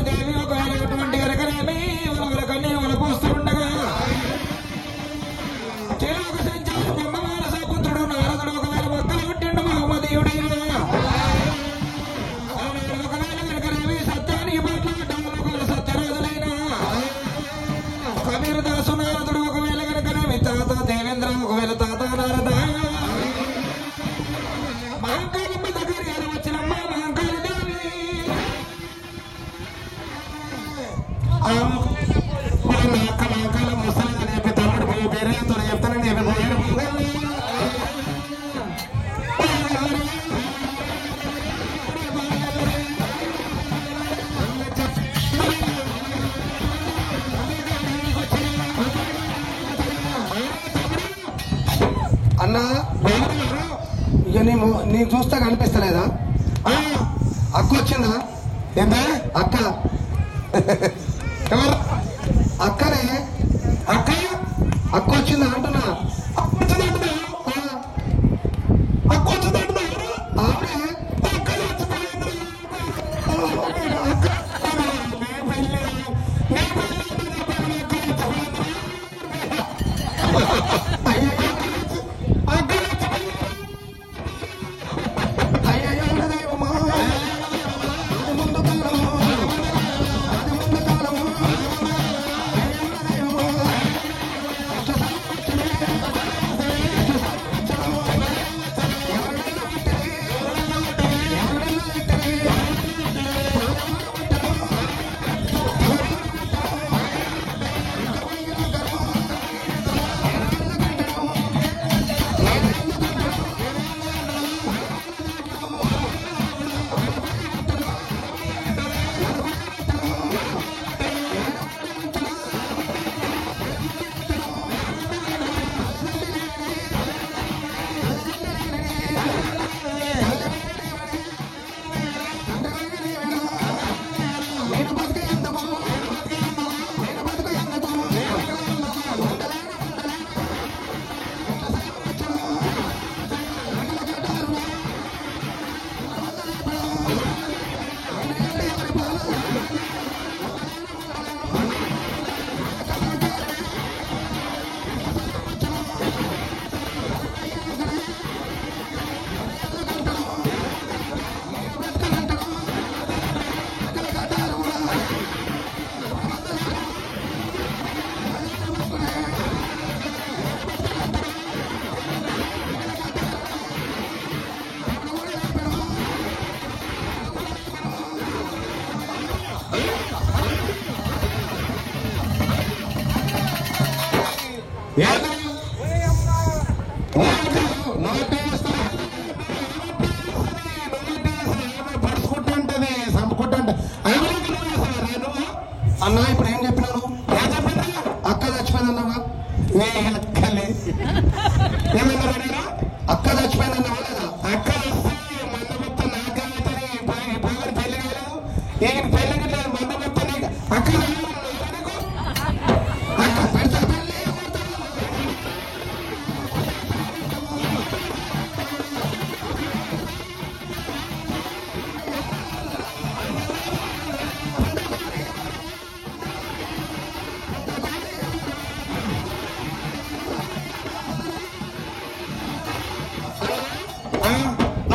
దేవి ఒకటువంటి కనుకనేమి వాళ్ళ కన్నీరు వాళ్ళ పోస్తుండగా చెరువుకు సంచారు బ్రహ్మమాన సపుత్రుడు నారదుడు ఒకవేళ మొక్కలు పుట్టిండు మహమ్మదీయుడైన ఒకవేళ కనుకనేమి సత్యానికి మాట్లాడటం ఒకవేళ సత్యరాజులైన కబీర్ దాసు నారదుడు ఒకవేళ కనుకనేమి తాత దేవేంద్ర ఒకవేళ తాత నారద మహంకాళమ్మ దగ్గర గారు వచ్చినమ్మ మహంకాళి దేవి అక్క మహంకాళ ముసలి అని చెప్పి తమ్ముడు పోయి పేరేతో చెప్తానని చెప్పి పోయాడు అన్నా ఇక నీకు చూస్తే కనిపిస్తలేదా? అక్క వచ్చిందా? ఏంటా అక్క ఎవరు అక్కనే అక్క అక్క వచ్చిందా అంటున్నా. అక్క వచ్చిందంటున్నా అక్క వచ్చిందంటున్నా ఆవిడే అక్క చచ్చిపోయింది అయ్యయ్యో దైవమా, అది ముందు కాలము, అది ముందు కాలము, అయ్యయ్యో దైవమా, నేను బతుకు ఎంతమో, నేను బతుకు ఎంతమో, పడుచుకుంటుంటది చంపుకుంటుంట అన్నా ఇప్పుడు ఏం చెప్పినాను? అక్క చచ్చిపోయిందన్నావా? అక్కలే ఏమన్నా అక్క చచ్చిపోయిందన్నావా లేదా? అక్క మంద మొత్తం నాకైతే పోగని పెళ్లి కాలేదు ఈ పెళ్లికి లేదు మంద మొత్తం అక్క అక్క పెడతా నువ్వు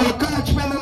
అక్క చచ్చిపోయింది